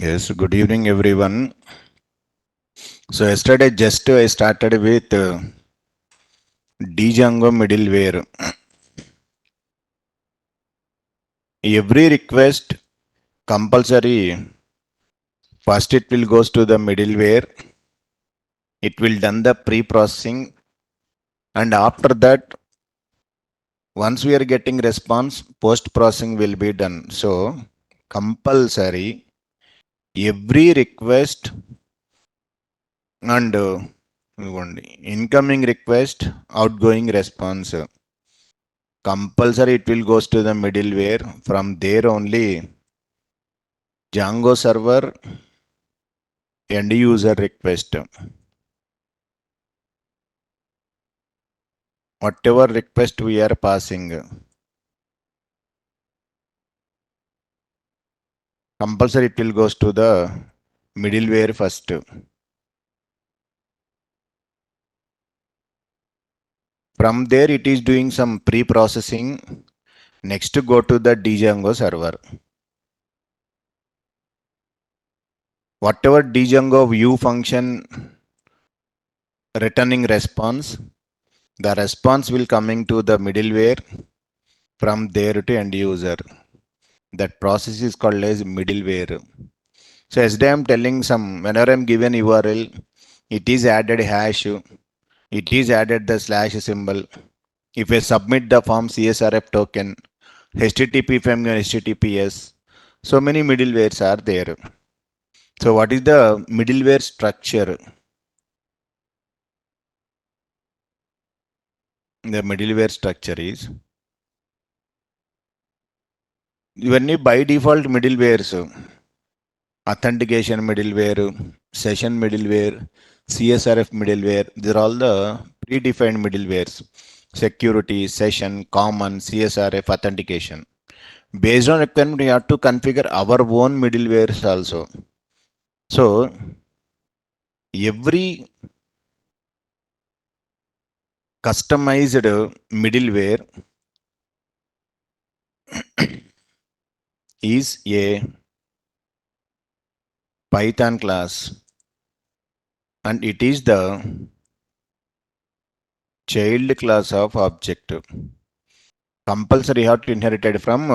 Yes, good evening everyone. So yesterday just I started with DJANGO middleware. Every request compulsory, first it will goes to the middleware. It will done the pre-processing, and after that once we are getting response, post-processing will be done. So compulsory every request and incoming request, outgoing response. Compulsory it will goes to the middleware. From there only Django server end user request. Whatever request we are passing, compulsory it will goes to the middleware first. From there it is doing some pre-processing. Next to go to the Django server. Whatever Django view function returning response, the response will coming to the middleware. From there to end user. That process is called as middleware. So yesterday I'm telling some, whenever I'm given URL, it is added hash, it is added the slash symbol. If I submit the form CSRF token, HTTP if I'm given HTTPS, so many middlewares are there. So what is the middleware structure? The middleware structure is, when you by default middlewares, authentication middleware, session middleware, CSRF middleware, these are all the predefined middlewares. Security, session, common, CSRF, authentication. Based on requirement, we have to configure our own middlewares also. So every customized middleware is a Python class, and it is the child class of object. Compulsory have to inherited from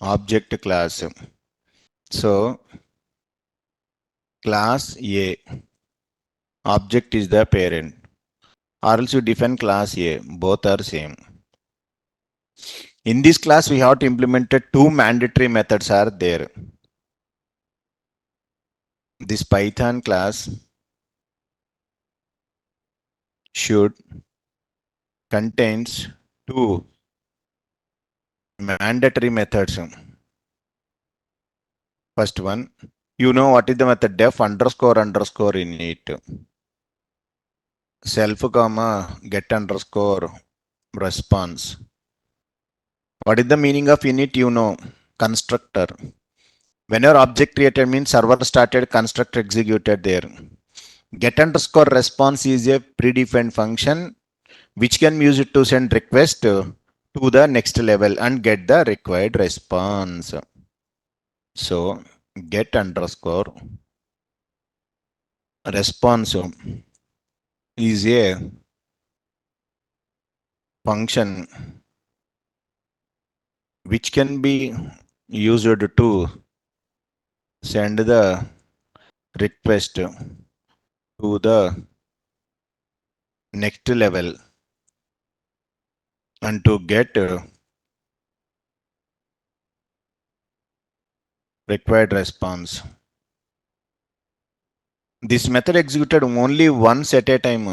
object class. So class A, object is the parent, or else you define class A, both are same. In this class we have to implement two mandatory methods are there. This Python class should contains two mandatory methods. First one, you know what is the method? Def underscore underscore init. Self comma get underscore response. What is the meaning of init? You know, constructor. When your object created means server started, constructor executed there. Get underscore response is a predefined function which can use it to send request to the next level and get the required response. So get underscore response is a function which can be used to send the request to the next level and to get required response. This method executed only once at a time.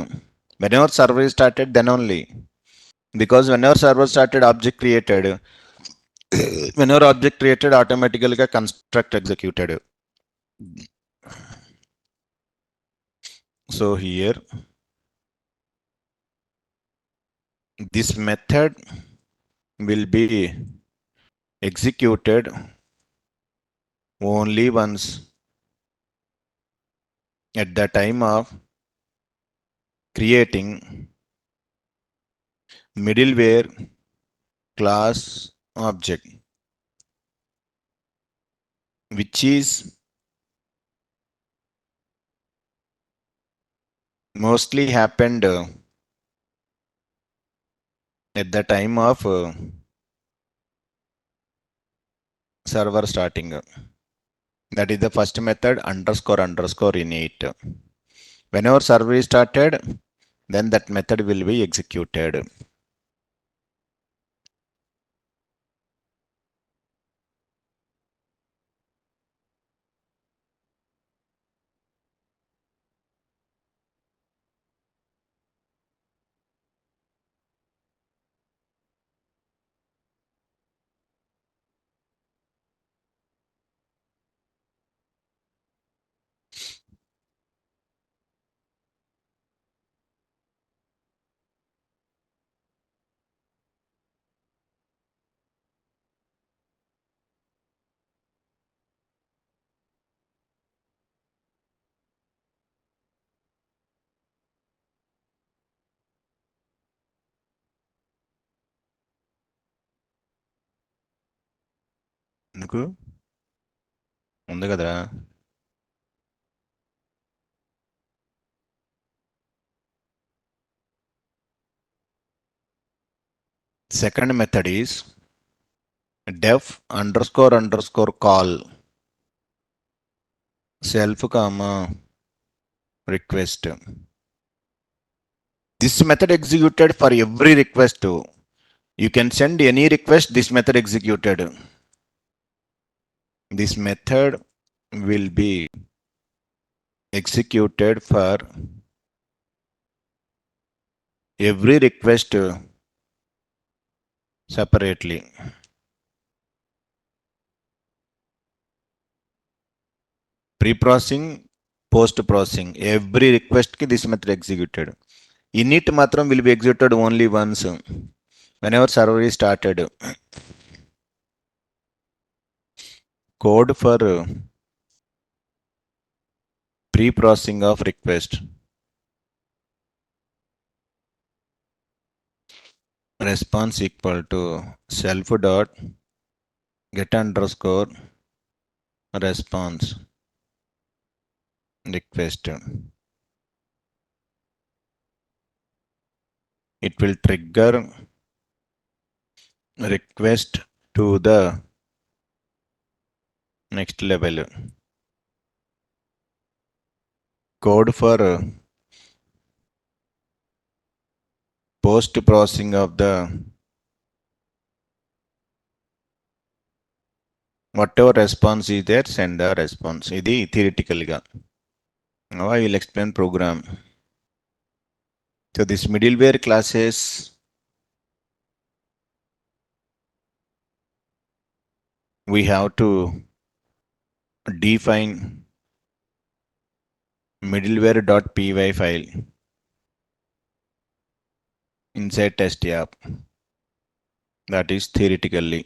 Whenever server is started, then only. Because whenever server started, object created. Whenever object created, automatically a construct executed. So here, this method will be executed only once at the time of creating middleware class object, which is mostly happened at the time of server starting. That is the first method underscore underscore init. Whenever server is started, then that method will be executed. ఎందుకు ఉంది కదరా. Second method is def underscore underscore call self comma request. This method executed for every request. You can send any request, this method executed. This method will be executed for every request separately. Pre-processing, post-processing, every request ki this method executed. Init matram will be executed only once whenever server is started. Code for pre-processing of request. Response equal to self dot get underscore response request. It will trigger request to the next level. Code for post processing of the whatever response is there, send the response. Idi theoretical ga. Now I will explain program. So this middleware classes, we have to define middleware.py file inside test app. That is theoretically.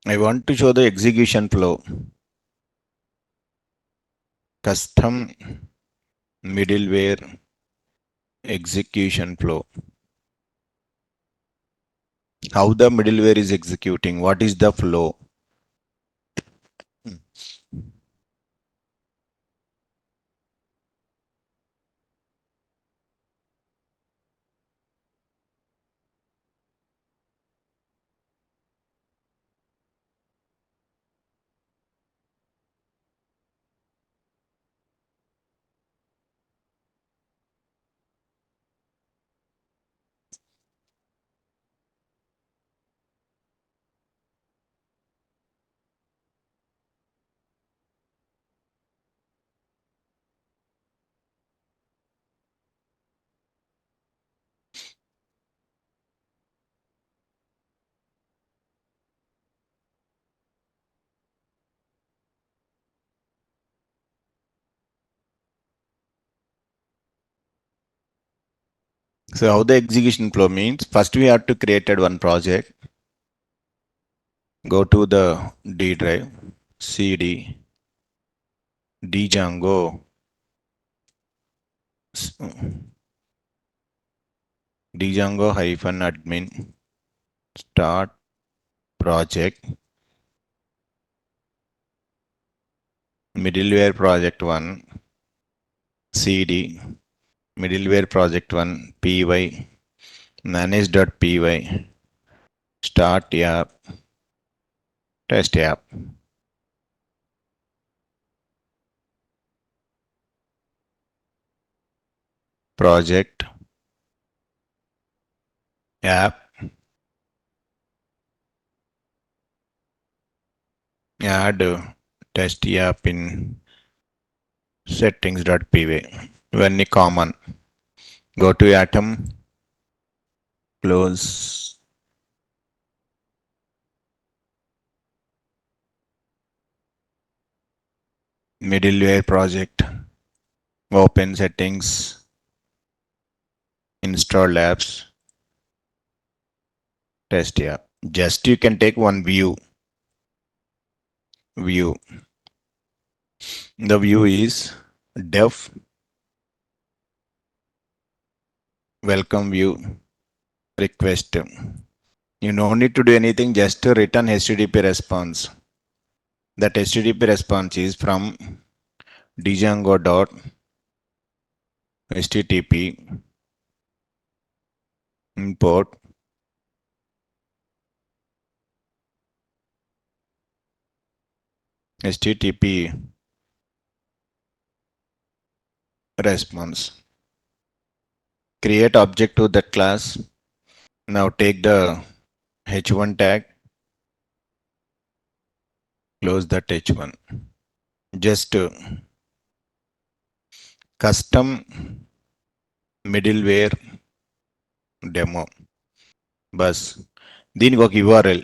I want to show the execution flow. Custom middleware execution flow. How the middleware is executing, what is the flow? So how the execution flow means, first we have to create one project. Go to the D drive, cd, DJANGO, DJANGO hyphen admin, start project, middleware project 1, cd, middleware project 1, py, manage.py, start app, test app, project, app, add test app in settings.py. When common, go to atom, close, middleware project, open settings, install apps, test app. Just you can take one view. The view is def welcome view request. You don't need to do anything, just to return HTTP response. That HTTP response is from django.http import http response. Create object to that class. Now take the h1 tag, close that h1. Just custom middleware demo bus దీనికి ఒక URL.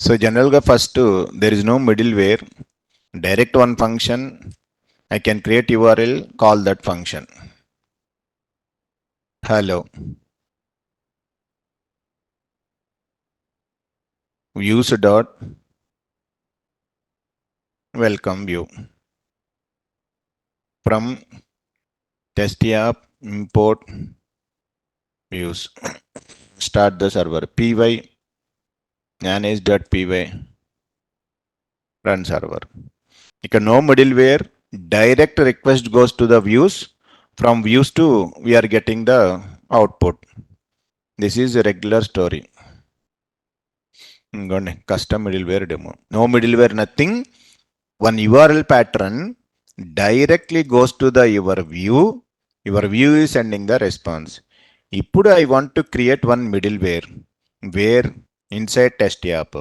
So general గా first there is no middleware, direct one function. I can create URL, call that function. Hello views dot welcome view from test app import views. Start the server py manage.py run server. ఇక్కడ no middleware, direct request goes to the views. From views to we are getting the output. This is a regular story. Custom middleware demo. No middleware, nothing. One URL pattern directly goes to the your view. Your view is sending the response. ఇప్పుడు I want to create one middleware where inside test app.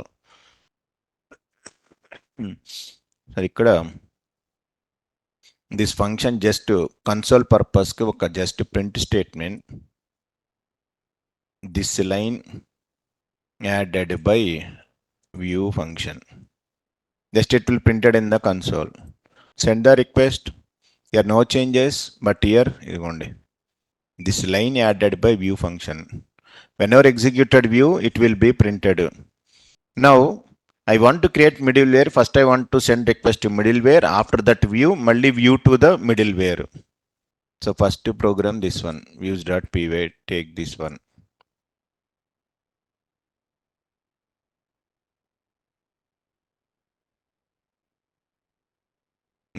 So ఇక్కడ this function just console purpose కి ఒక just print statement. This line added by view function. Just it will printed in the console. Send the request. Here no changes, but here ఇదిగోండి this line added by view function. Whenever executed view, it will be printed. Now I want to create middleware. First I want to send request to middleware. After that view, malli view to the middleware. So first to program this one, views.py, take this one.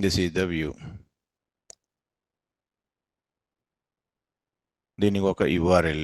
This is the view. దీనికి ఒక URL.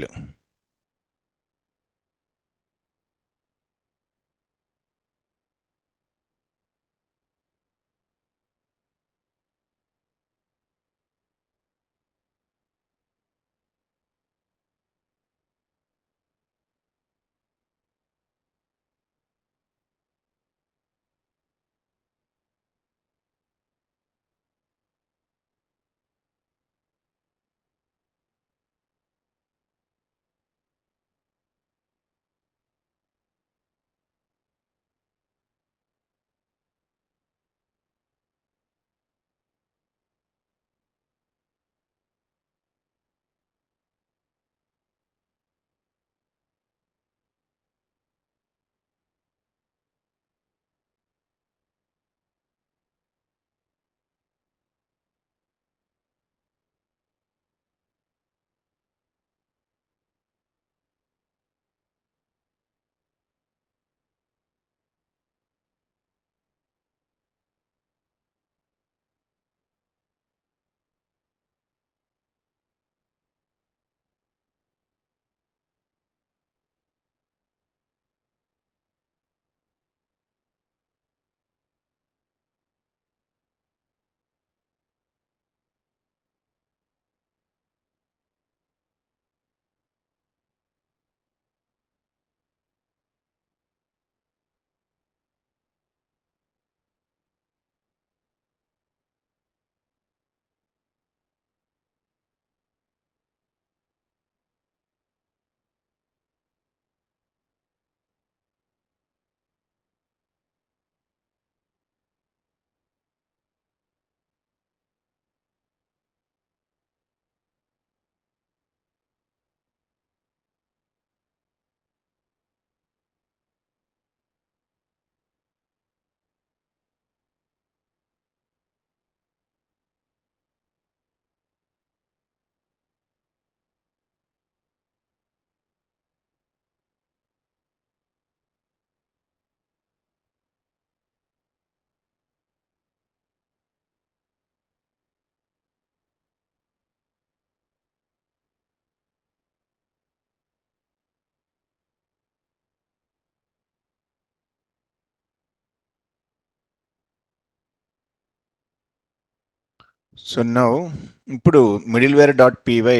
So now, ఇప్పుడు middleware.py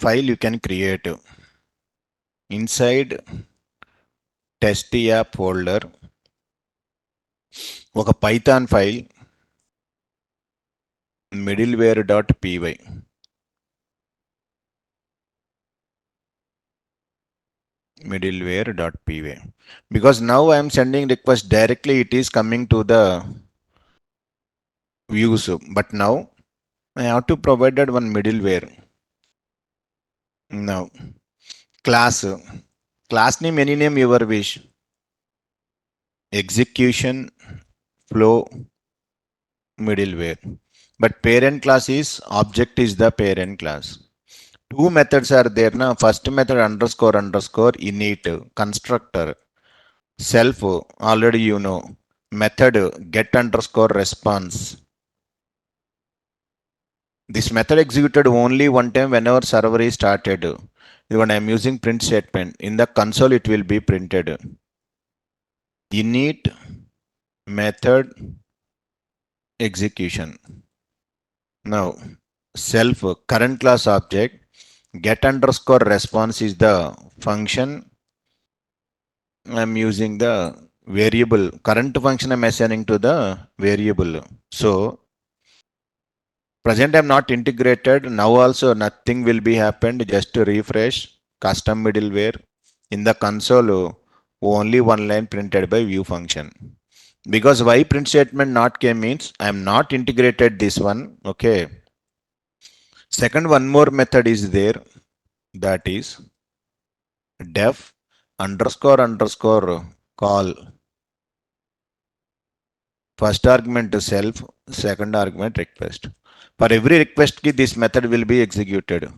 file you can create inside test app folder ఒక Python file middleware.py middleware.py because now I am sending request directly, it is coming to the views, but now I have to provide that one middleware. Now class name, any name your wish, execution flow middleware, but parent class is object is the parent class. Two methods are there now. First method underscore underscore init constructor, self already you know, method get underscore response. This method executed only one time whenever server is started. When I am using print statement in the console, it will be printed. Init method execution. Now self current class object get underscore response is the function. I'm using the variable current function, I'm assigning to the variable. So present I'm not integrated. Now also nothing will be happened. Just to refresh custom middleware in the console, only one line printed by view function. Because why print statement not came means I am not integrated this one. Okay. Second, one more method is there, that is def underscore underscore call. First argument to self, second argument request. For every request key, this method will be executed.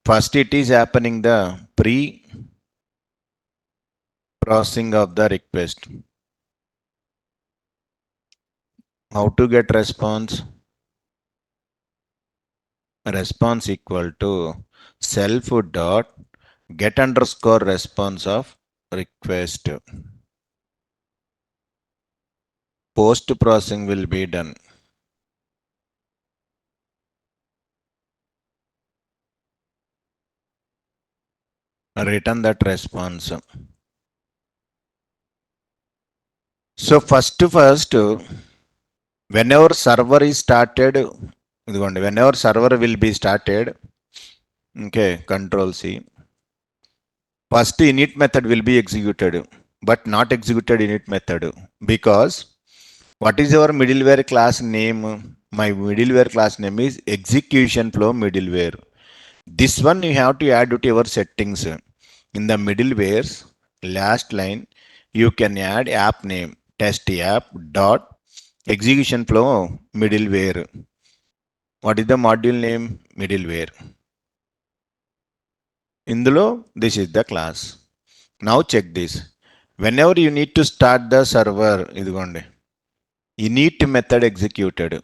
First, it is happening the pre-processing of the request. How to get response? Response equal to self dot get underscore response of request. Post processing will be done. Return that response. So first, whenever server is started, whenever server will be started, okay, control C. First init method will be executed, but not executed init method, because what is our middleware class name? My middleware class name is execution flow middleware. This one you have to add to your settings. In the middleware's last line, you can add app name test app dot execution flow middleware. What is the module name? Middleware. Indulo, this is the class. Now check this. Whenever you need to start the server, init method executed.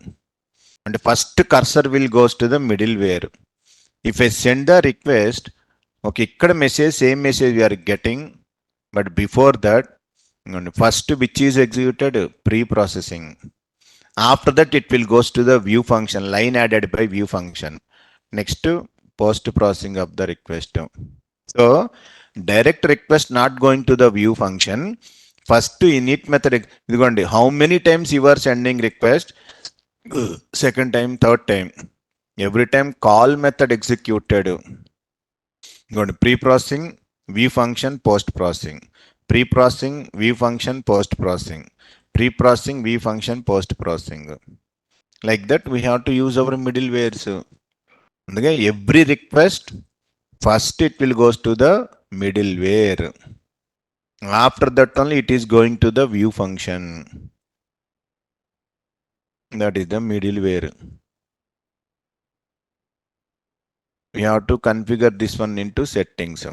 And first cursor will goes to the middleware. If I send the request, okay, ikkada message, same message we are getting. But before that, first which is executed? Pre-processing. After that, it will goes to the view function, line added by view function. Next, post-processing of the request. So direct request not going to the view function. First init method, how many times you are sending request? Second time, third time. Every time call method executed. Pre-processing, view function, post-processing. Pre-processing, view function, post-processing. Pre-processing, view function, post-processing. Like that, we have to use our middlewares. Okay, every request, first it will goes to the middleware. After that only it is going to the view function. That is the middleware. We have to configure this one into settings.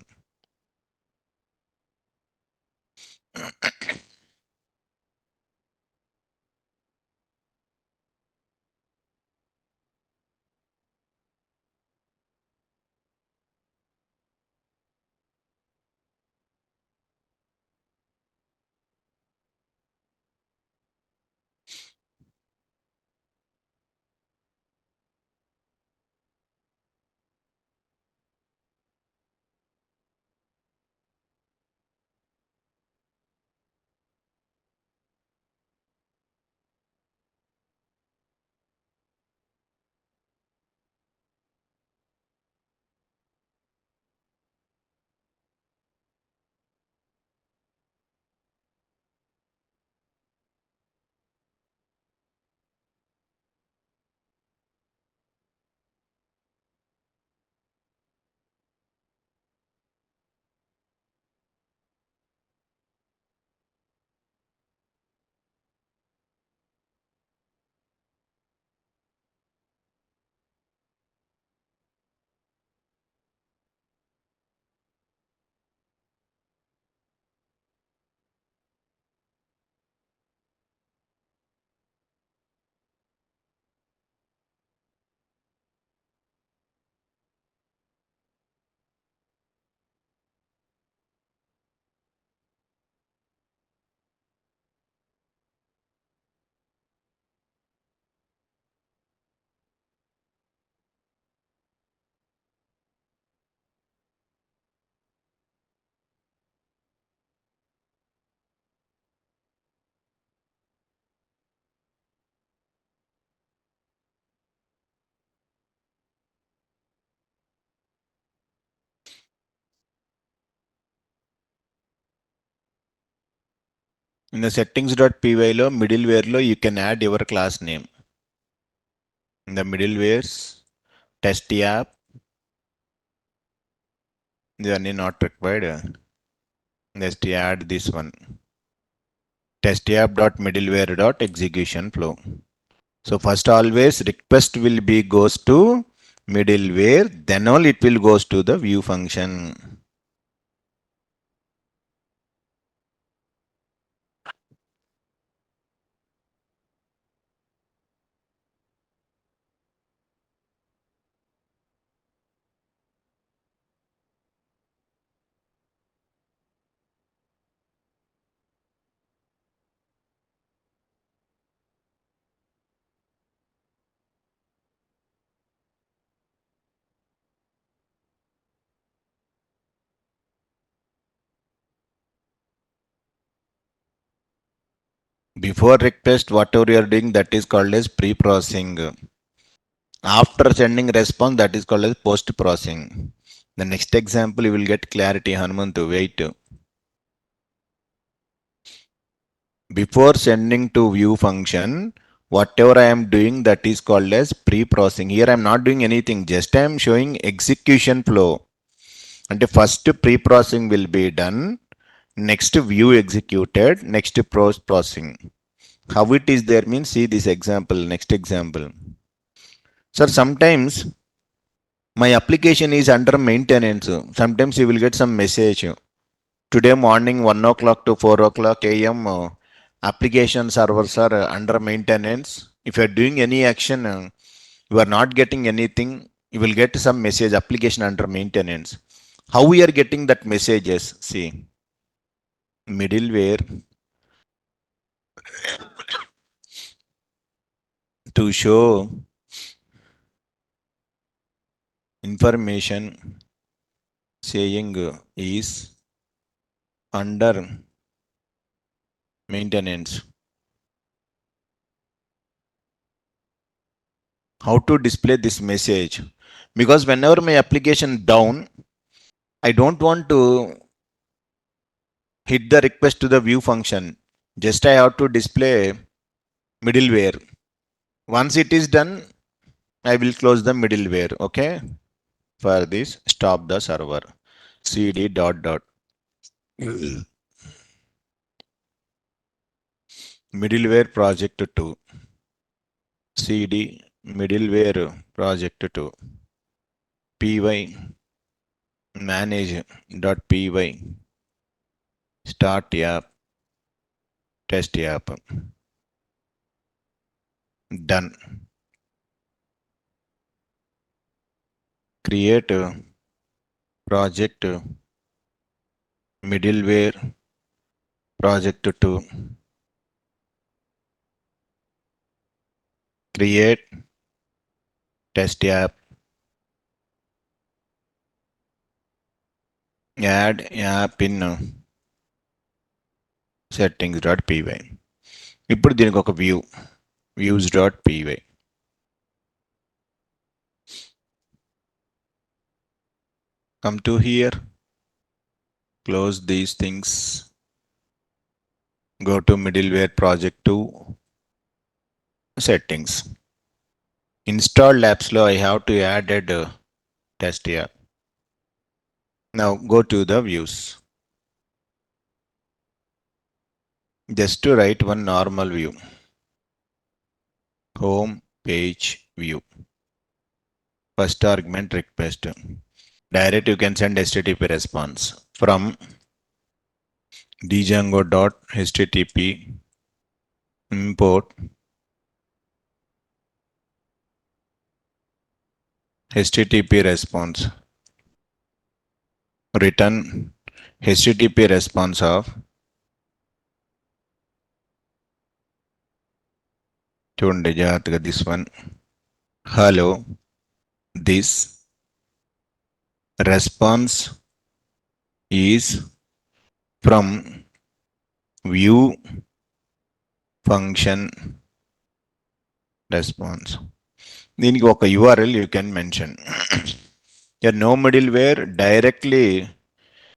In the settings.py లో middleware లో you can add your class name. In the middlewares, test app, ఇవన్నీ not required. Just add this one. Test app.middleware.execution flow. So first always request will be goes to middleware, then all it will goes to the view function. Before request, whatever you are doing, that is called as pre-processing. After sending response, that is called as post-processing. The next example, you will get clarity. Hanumantu, wait. Before sending to view function, whatever I am doing, that is called as pre-processing. Here I am not doing anything, just I am showing execution flow. And the first pre-processing will be done, next view executed, next post-processing. How it is there means, see this example, next example. Sir, sometimes my application is under maintenance. Sometimes you will get some message. Today morning 1 o'clock to 4 o'clock AM, application servers are under maintenance. If you are doing any action, you are not getting anything, you will get some message, application under maintenance. How we are getting that messages? See, middleware to show information saying is under maintenance. How to display this message? Because whenever my application down, I don't want to hit the request to the view function. Just I have to display middleware. Once it is done, I will close the middleware. Okay. For this, stop the server. cd dot dot middleware project 2. cd middleware project 2. py manage.py start app test app. Done. Create project middleware project 2. Create test app. Add app in settings.py. ఇప్పుడు దీనికి ఒక view views.py. Come to here, close these things, go to middleware project 2 settings. Installed apps lo I have to added test app. Now go to the views. Just to write one normal view. Home page view. First argument request. Direct you can send HTTP response from DJANGO.http import HTTP response. Return HTTP response of చూడండి జాగ్రత్తగా this one. Hello, this response is from view function response. దీనికి ఒక URL you can mention. Here no middleware, directly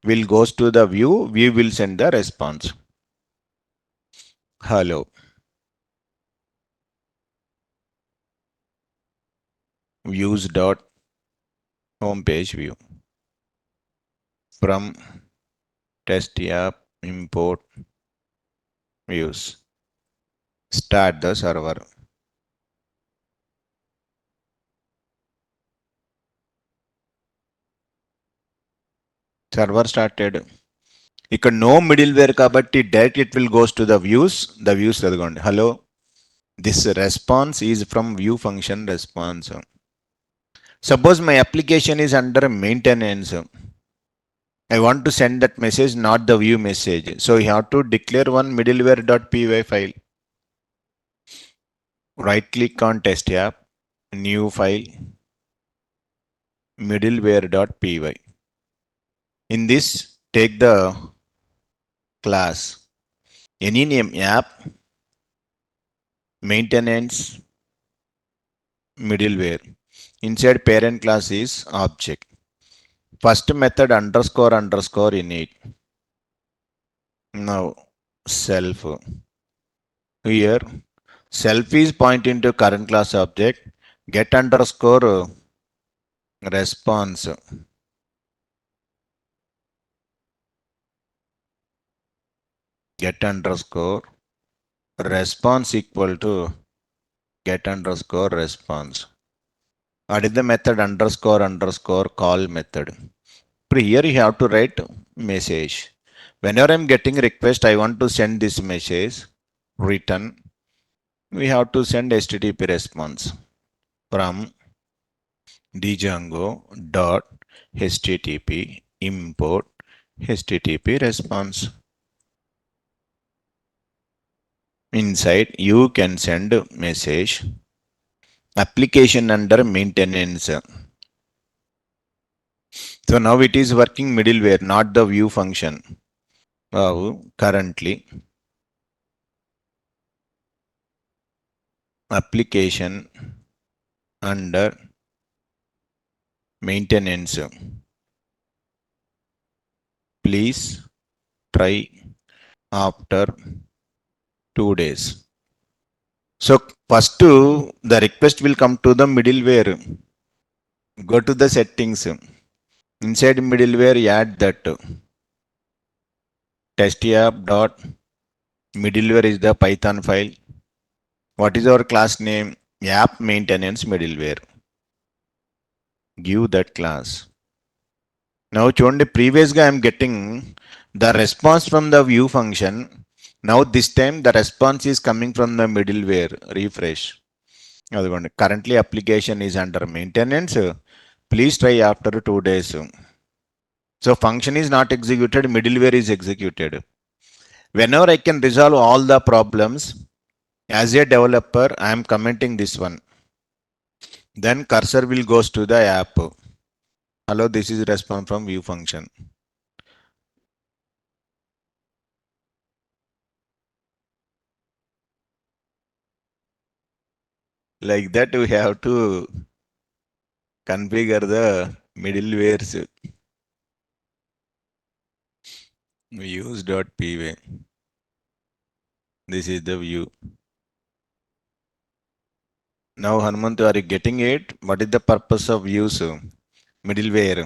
will goes to the view will send the response. hello. Views dot homepage view. From test app import views. Start the server. Server started. ఇక్కడ no middleware కాబట్టి direct it will goes to the views చదవండి. Hello, this response is from view function response. Suppose my application is under maintenance. I want to send that message, not the view message. So you have to declare one middleware.py file. Right click on test app, new file, middleware.py. In this, take the class, any name app, maintenance, middleware. Inside parent class is object. First method underscore underscore init. Now self. Here self is pointing to current class object. Get underscore response. Get underscore response equal to get underscore response. What is the method underscore underscore call method? Here you have to write message. Whenever I'm getting request, I want to send this message. Return. We have to send HTTP response from DJANGO dot HTTP import HTTP response. Inside you can send message application under maintenance. So now it is working middleware, not the view function. Currently application under maintenance. Please try after 2 days. So first the request will come to the middleware. Go to the settings. Inside middleware add that test app dot middleware is the Python file. What is our class name? App maintenance middleware. Give that class. Now చూడండి, previously I am getting the response from the view function. Now this time the response is coming from the middleware. Refresh. అదిగోండి, currently application is under maintenance. Please try after 2 days. So function is not executed, middleware is executed. Whenever I can resolve all the problems as a developer, I am commenting this one. Then cursor will goes to the app. Hello, this is response from view function. Like that we have to configure the middlewares. Views.py. This is the view. Now Hanumantu, are you getting it? What is the purpose of views? Middleware.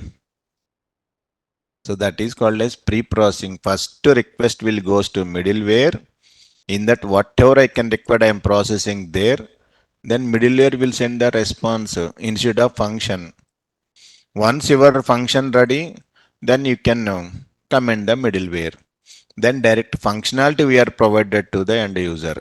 So that is called as pre-processing. First request will goes to middleware. In that whatever I can require, I am processing there. Then middleware will send the response instead of function. Once your function ready, then you can comment the middleware. Then direct functionality we are provided to the end user.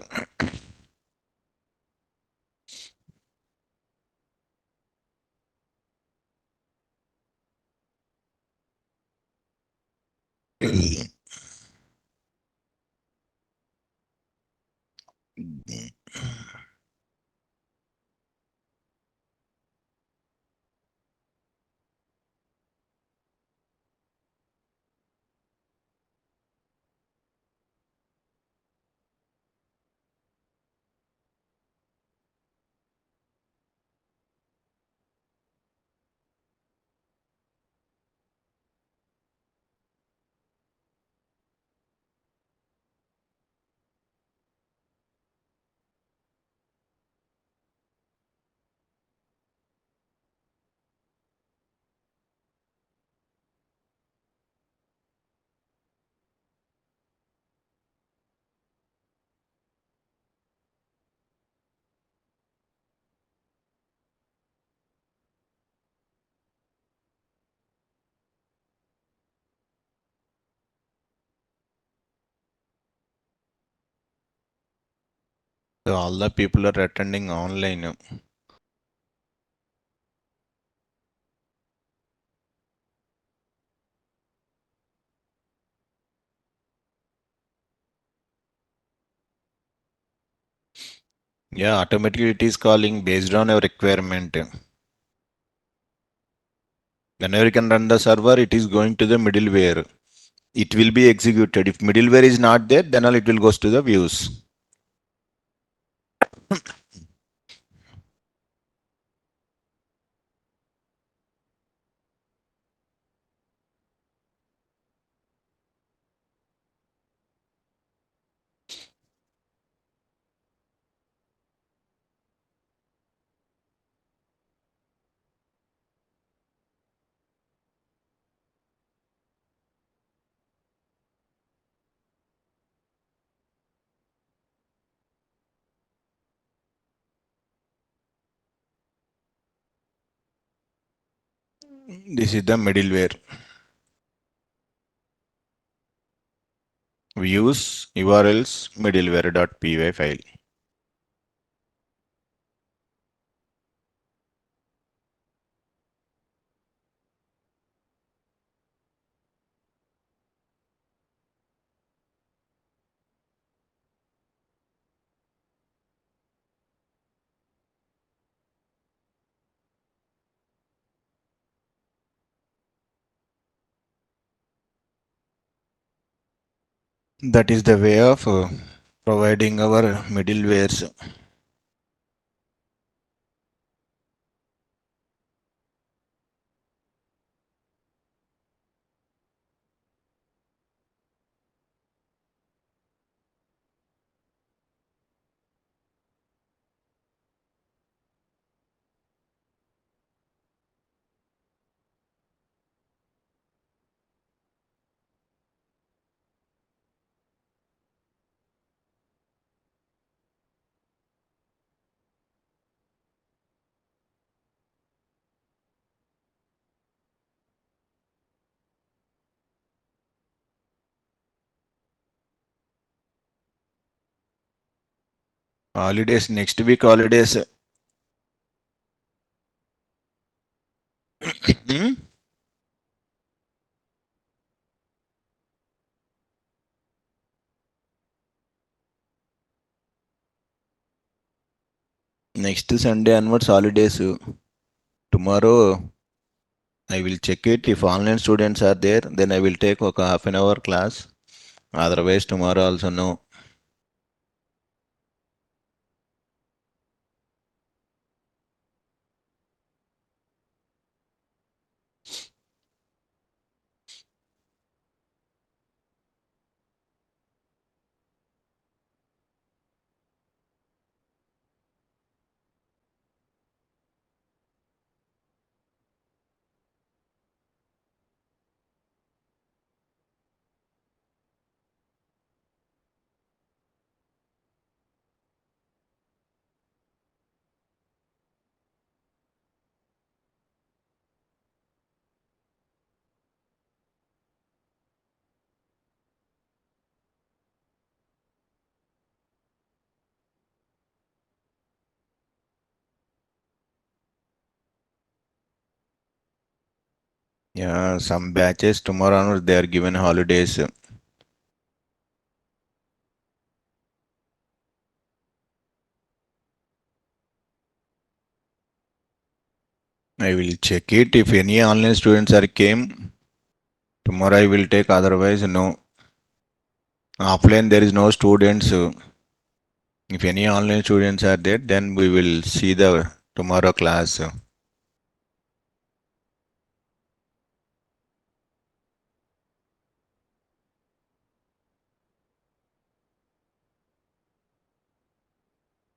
All the people are attending online. Yeah, automatically it is calling based on your requirement. Whenever you can run the server, it is going to the middleware. It will be executed. If middleware is not there, then all it will goes to the views. This is the middleware. Views URLs middleware.py file. That is the way of providing our middlewares. Holidays, next week holidays. Hmm? Next Sunday onwards holidays. Tomorrow I will check it. If online students are there, then I will take a half an hour class. Otherwise, tomorrow also no. Yeah, some batches tomorrow onwards they are given holidays. I will check it. If any online students are came, tomorrow I will take. Otherwise, no. Offline there is no students. If any online students are there, then we will see the tomorrow class.